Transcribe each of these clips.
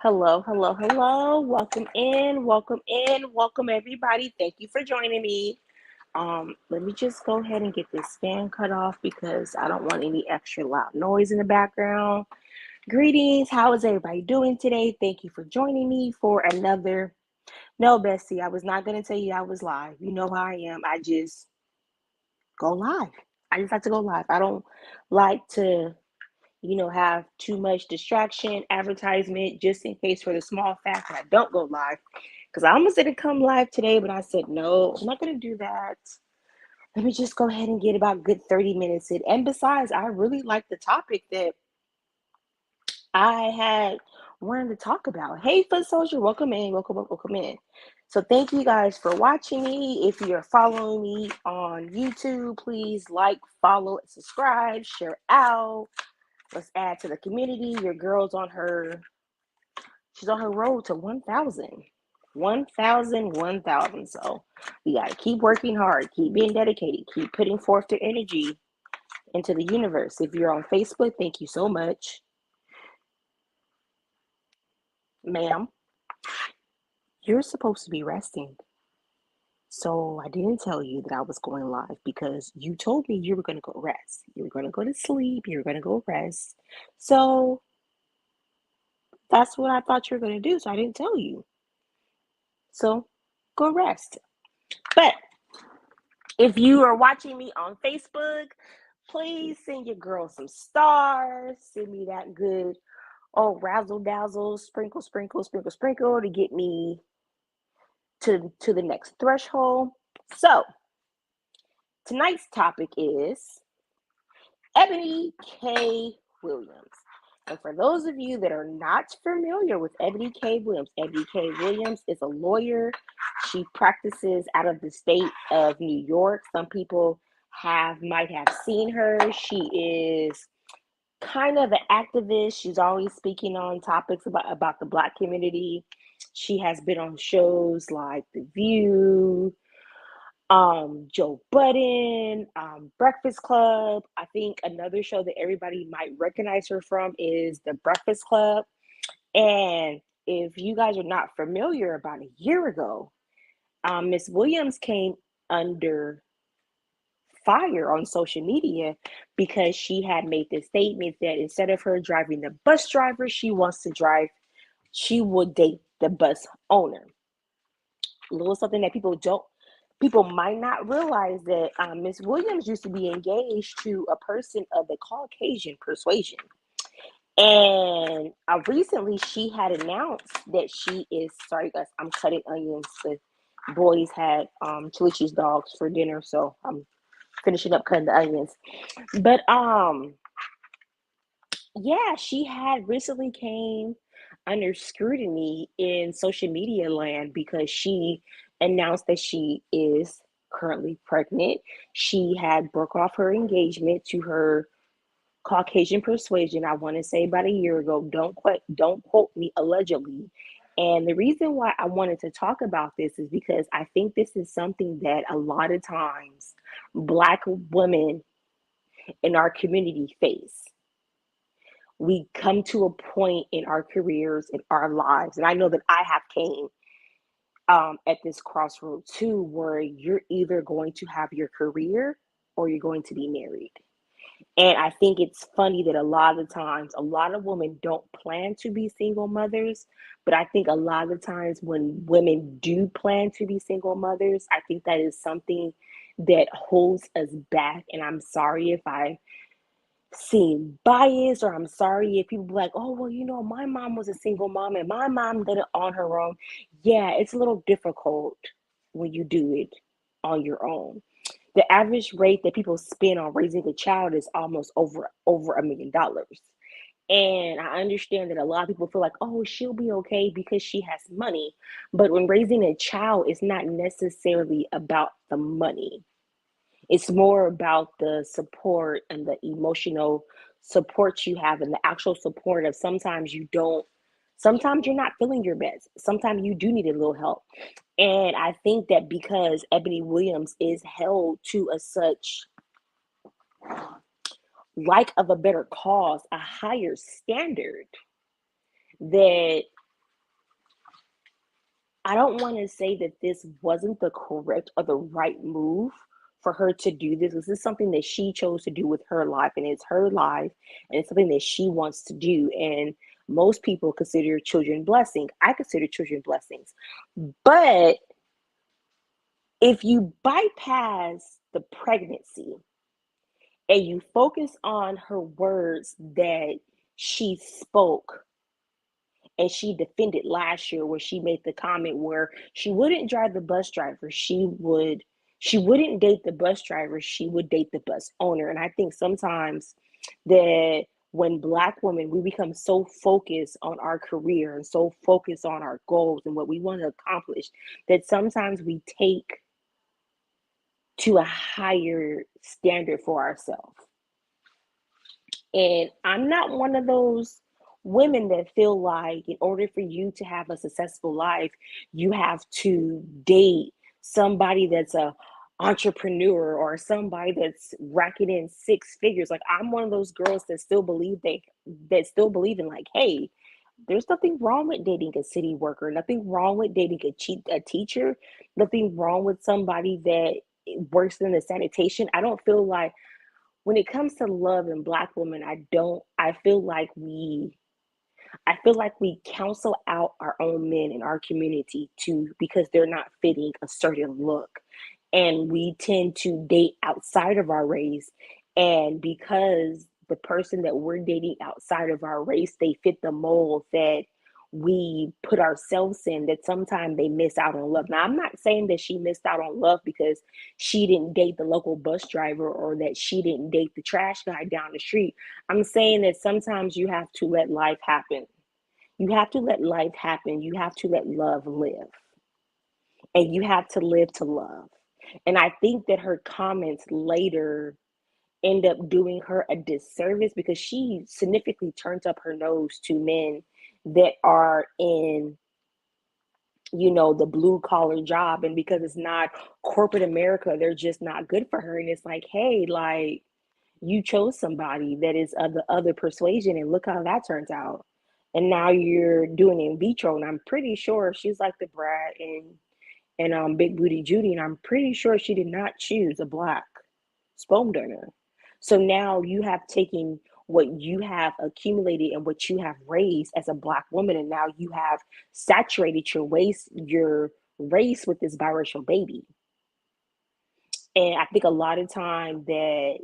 Hello, hello, hello. Welcome in, welcome in, welcome everybody. Thank you for joining me. Let me just go ahead and get this fan cut off because I don't want any extra loud noise in the background. Greetings, how is everybody doing today? Thank you for joining me for another. No, Bessie, I was not going to tell you I was live. You know how I am. I just go live. I just like to go live. I don't like to have too much distraction, advertisement, just in case for the small fact that I don't go live. Because I almost didn't come live today, but I said, no, I'm not going to do that. Let me just go ahead and get about good 30 minutes in. And besides, I really like the topic that I had wanted to talk about. Hey, Foot Soldier, welcome in, welcome in. So thank you guys for watching me. If you're following me on YouTube, please like, follow, and subscribe, share out. Let's add to the community. Your girl's she's on her road to 1,000. 1,000, 1,000. So we got to keep working hard, keep being dedicated, keep putting forth the energy into the universe. If you're on Facebook, thank you so much. Ma'am, you're supposed to be resting. So I didn't tell you that I was going live because you told me you were going to go rest. You were going to go to sleep. You were going to go rest. So that's what I thought you were going to do. So I didn't tell you. So go rest. But if you are watching me on Facebook, please send your girl some stars. Send me that good razzle dazzle, sprinkle, sprinkle, sprinkle, sprinkle to get me to the next threshold. So tonight's topic is Ebony K. Williams. And for those of you that are not familiar with Ebony K. Williams is a lawyer. She practices out of the state of New York. Some people might have seen her. She is kind of an activist. She's always speaking on topics about the Black community. She has been on shows like The View, Joe Budden, Breakfast Club. I think another show that everybody might recognize her from is The Breakfast Club. And if you guys are not familiar, about a year ago, Miss Williams came under fire on social media because she had made the statement that instead of her driving the bus driver, she would date the bus owner. A little something that people might not realize that Miss Williams used to be engaged to a person of the Caucasian persuasion. And recently she had announced that she is, sorry guys, I'm cutting onions. The boys had Chilichi's dogs for dinner, so I'm finishing up cutting the onions. But yeah, she had recently came under scrutiny in social media land because she announced that she is currently pregnant. She had broke off her engagement to her Caucasian persuasion. I want to say about a year ago. Don't quote me, allegedly. And the reason why I wanted to talk about this is because I think this is something that a lot of times Black women in our community face. We come to a point in our careers, in our lives, and I know that I have came at this crossroad too, where you're either going to have your career or you're going to be married. And I think it's funny that a lot of times, a lot of women don't plan to be single mothers. But I think a lot of times when women do plan to be single mothers, I think that is something that holds us back. And I'm sorry if I seem biased, or I'm sorry if people be like, oh, well, my mom was a single mom and my mom did it on her own. Yeah, it's a little difficult when you do it on your own. The average rate that people spend on raising a child is almost over $1 million. And I understand that a lot of people feel like, oh, she'll be okay because she has money. But when raising a child, it's not necessarily about the money. It's more about the support and the emotional support you have and the actual support of sometimes you're not feeling your best. Sometimes you do need a little help. And I think that because Ebony Williams is held to a such like of a better cause, a higher standard, that I don't want to say that this wasn't the correct or the right move for her to do this. This is something that she chose to do with her life, and it's her life, and it's something that she wants to do. And most people consider children blessing. I consider children blessings. But if you bypass the pregnancy and you focus on her words that she spoke and she defended last year, where she made the comment where she wouldn't drive the bus driver, she wouldn't date the bus driver, she would date the bus owner. And I think sometimes that when Black women, we become so focused on our career and so focused on our goals and what we want to accomplish, that sometimes we take to a higher standard for ourselves. And I'm not one of those women that feel like in order for you to have a successful life, you have to date somebody that's a entrepreneur or somebody that's racking in six figures. Like, I'm one of those girls that still believe in, like, hey, there's nothing wrong with dating a city worker, nothing wrong with dating a teacher, nothing wrong with somebody that works in the sanitation. I don't feel like when it comes to love and Black women, I feel like we counsel out our own men in our community to because they're not fitting a certain look. And we tend to date outside of our race. And because the person that we're dating outside of our race, they fit the mold that we put ourselves in, that sometimes they miss out on love. Now, I'm not saying that she missed out on love because she didn't date the local bus driver or that she didn't date the trash guy down the street. I'm saying that sometimes you have to let life happen. You have to let life happen. You have to let love live. And you have to live to love. And I think that her comments later end up doing her a disservice because she significantly turns up her nose to men that are in, the blue collar job. And because it's not corporate America, they're just not good for her. And it's like, hey, like, you chose somebody that is of the other persuasion, and look how that turns out. And now you're doing in vitro, and I'm pretty sure she's like the Brad and Big Booty Judy, and I'm pretty sure she did not choose a Black sperm donor. So now you have taken what you have accumulated and what you have raised as a Black woman, and now you have saturated your race with this biracial baby. And I think a lot of time that,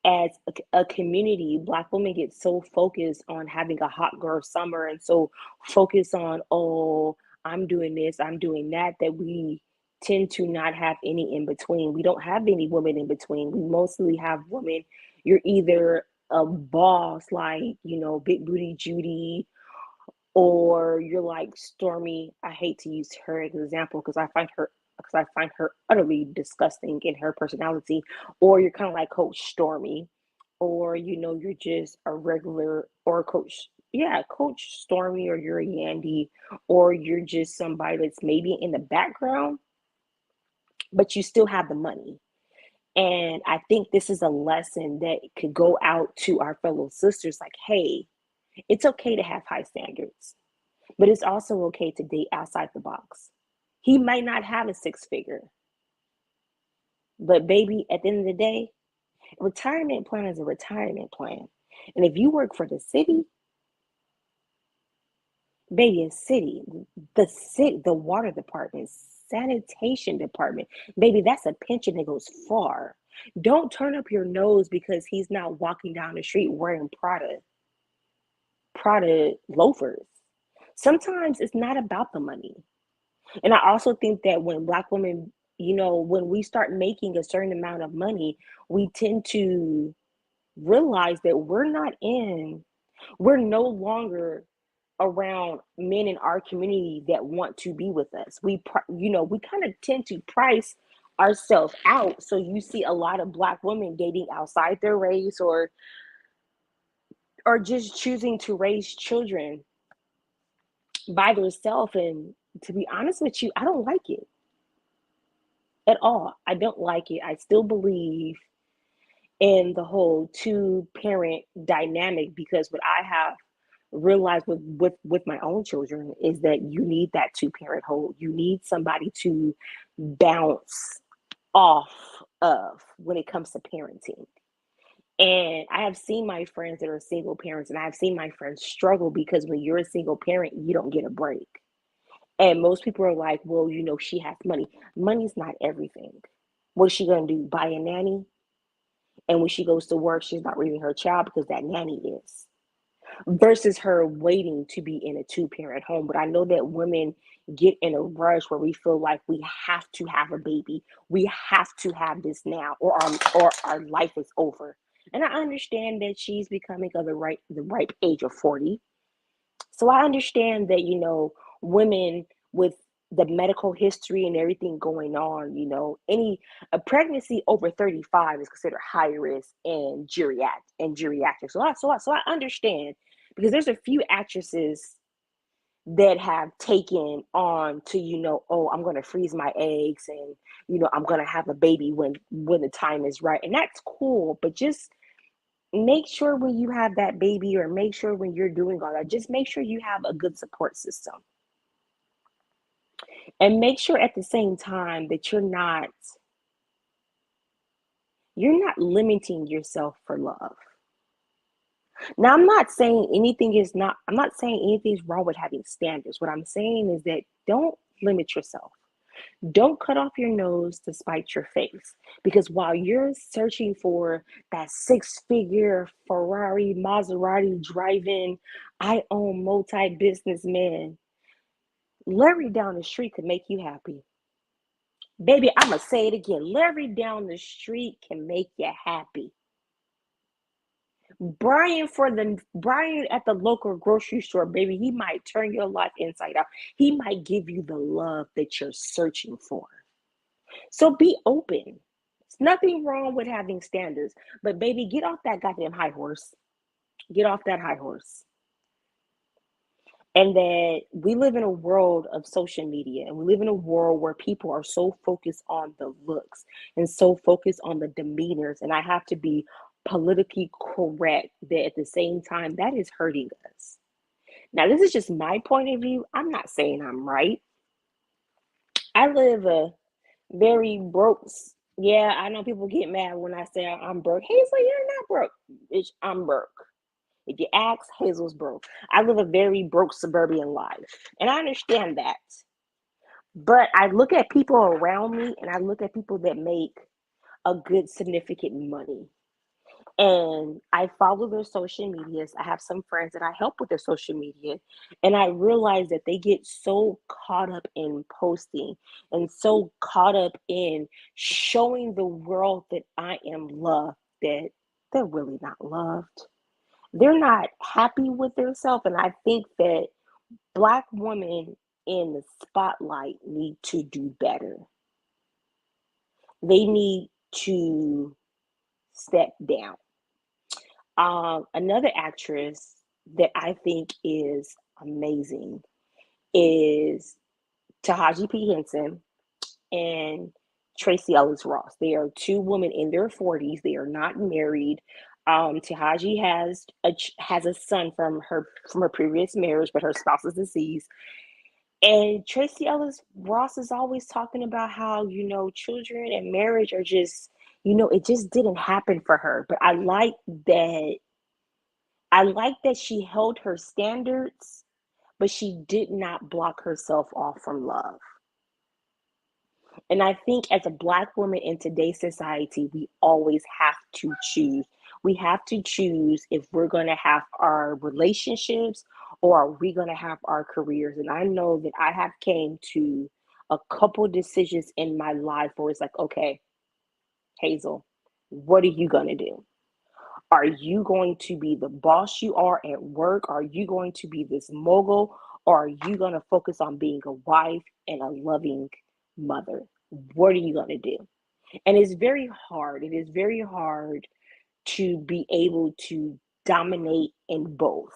as a community, Black women get so focused on having a hot girl summer and so focused on, oh, I'm doing this, I'm doing that, that we tend to not have any in between. We don't have any women in between. We mostly have women. You're either a boss like, Big Booty Judy, or you're like Stormy. I hate to use her as an example because I find her utterly disgusting in her personality. Or you're kind of like Coach Stormy, or you're just a regular or Coach. Yeah, Coach Stormy, or you're a Yandy, or you're just somebody that's maybe in the background, but you still have the money. And I think this is a lesson that could go out to our fellow sisters like, hey, it's okay to have high standards. But it's also okay to date outside the box. He might not have a six figure, but baby, at the end of the day, a retirement plan is a retirement plan. And if you work for the city, baby, a city, the water department, sanitation department, baby, that's a pension that goes far. Don't turn up your nose because he's not walking down the street wearing Prada loafers. Sometimes it's not about the money. And I also think that when Black women, when we start making a certain amount of money, we tend to realize that we're no longer around men in our community that want to be with us. We kind of tend to price ourselves out. So you see a lot of Black women dating outside their race, or just choosing to raise children by themselves. And to be honest with you, I don't like it at all. I don't like it. I still believe in the whole two parent dynamic because what I have realized with my own children is that you need that two-parent hold. You need somebody to bounce off of when it comes to parenting. And I have seen my friends that are single parents, and I've seen my friends struggle because when you're a single parent, you don't get a break. And most people are like, well, she has money. Money's not everything. What is she going to do? Buy a nanny? And when she goes to work, she's not raising her child because that nanny is. Versus her waiting to be in a two-parent home. But I know that women get in a rush where we feel like we have to have a baby. We have to have this now, or our life is over. And I understand that she's becoming of the ripe age of 40. So I understand that, women with the medical history and everything going on, any a pregnancy over 35 is considered high risk and geriatric. So I understand because there's a few actresses that have taken on to, oh, I'm going to freeze my eggs, and I'm going to have a baby when the time is right. And that's cool, but just make sure when you have that baby, or make sure when you're doing all that, just make sure you have a good support system. And make sure at the same time that you're not limiting yourself for love. Now, I'm not saying anything's wrong with having standards. What I'm saying is that don't limit yourself. Don't cut off your nose to spite your face. Because while you're searching for that six-figure Ferrari, Maserati driving, I own multi-businessman, Larry down the street could make you happy. Baby, I'm going to say it again. Larry down the street can make you happy. Brian at the local grocery store, baby, he might turn your life inside out. He might give you the love that you're searching for. So be open. There's nothing wrong with having standards, but baby, get off that goddamn high horse. Get off that high horse. And that we live in a world of social media, and we live in a world where people are so focused on the looks and so focused on the demeanors. And I have to be politically correct that at the same time, that is hurting us. Now, this is just my point of view. I'm not saying I'm right. I live a very broke. Yeah, I know people get mad when I say I'm broke. Hazel, you're not broke. Bitch, I'm broke. If you ask, Hazel's broke. I live a very broke suburban life, and I understand that. But I look at people around me, and I look at people that make a good, significant money. And I follow their social medias. I have some friends that I help with their social media. And I realize that they get so caught up in posting and so caught up in showing the world that I am loved, that they're really not loved. They're not happy with themselves. And I think that Black women in the spotlight need to do better. They need to step down. Another actress that I think is amazing is Tahaji P. Henson and Tracy Ellis Ross. They are two women in their 40s. They are not married. Tahaji has a son from her previous marriage, but her spouse is deceased. And Tracy Ellis Ross is always talking about how, children and marriage are just, it just didn't happen for her. But I like that she held her standards, but she did not block herself off from love. And I think as a Black woman in today's society, we always have to choose. We have to choose if we're going to have our relationships, or are we going to have our careers. And I know that I have came to a couple decisions in my life where it's like, okay, Hazel, what are you going to do? Are you going to be the boss you are at work? Are you going to be this mogul? Or are you going to focus on being a wife and a loving mother? What are you going to do? And it's very hard. It is very hard to be able to dominate in both,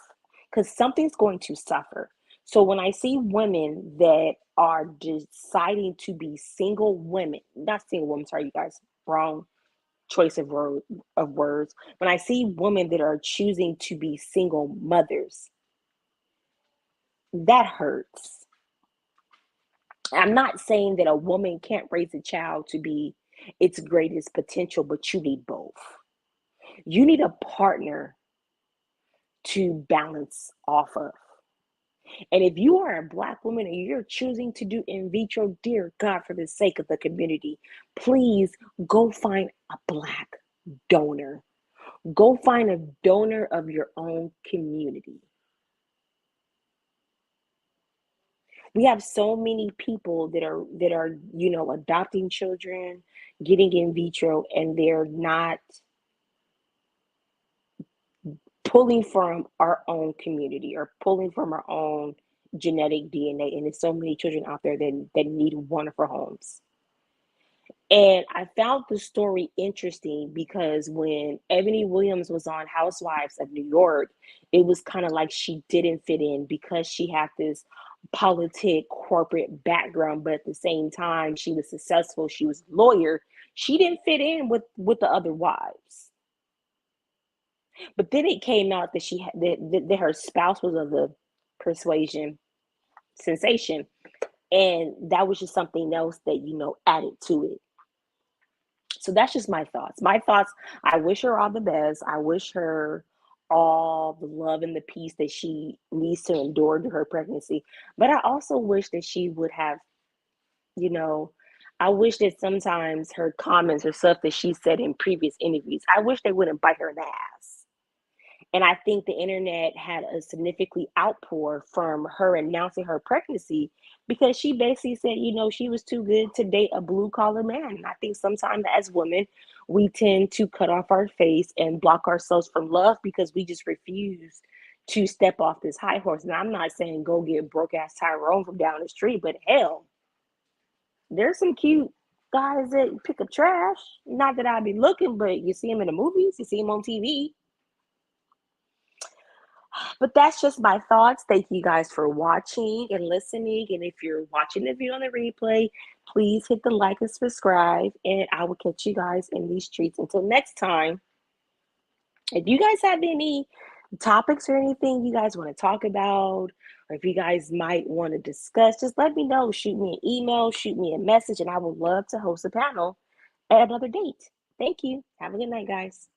because something's going to suffer. So when I see women that are deciding to be single women, not single women, sorry, you guys, wrong choice of words. When I see women that are choosing to be single mothers, That hurts. I'm not saying that a woman can't raise a child to be its greatest potential, but you need both. You need a partner to balance off of. And if you are a Black woman and you're choosing to do in vitro, dear God, for the sake of the community, please go find a Black donor. Go find a donor of your own community. We have so many people that are adopting children, getting in vitro, and they're not pulling from our own community or pulling from our own genetic DNA. And there's so many children out there that need wonderful homes. And I found the story interesting because when Ebony Williams was on Housewives of New York, it was kind of like she didn't fit in because she had this politic corporate background, but at the same time, she was successful. She was a lawyer. She didn't fit in with the other wives. But then it came out that she had that her spouse was of the persuasion sensation, and that was just something else that added to it. So that's just my thoughts. My thoughts. I wish her all the best. I wish her all the love and the peace that she needs to endure to her pregnancy. But I also wish that she would have, you know, I wish that sometimes her comments or stuff that she said in previous interviews, I wish they wouldn't bite her in the ass. And I think the internet had a significantly outpour from her announcing her pregnancy because she basically said, she was too good to date a blue collar man. And I think sometimes as women, we tend to cut off our face and block ourselves from love because we just refuse to step off this high horse. And I'm not saying go get broke ass Tyrone from down the street, but hell, there's some cute guys that pick up trash. Not that I'd be looking, but you see them in the movies, you see them on TV. But that's just my thoughts. Thank you guys for watching and listening. And if you're watching the video on the replay, please hit the like and subscribe. And I will catch you guys in these streets. Until next time, if you guys have any topics or anything you guys want to talk about, or if you guys might want to discuss, just let me know. Shoot me an email, shoot me a message, and I would love to host a panel at another date. Thank you. Have a good night, guys.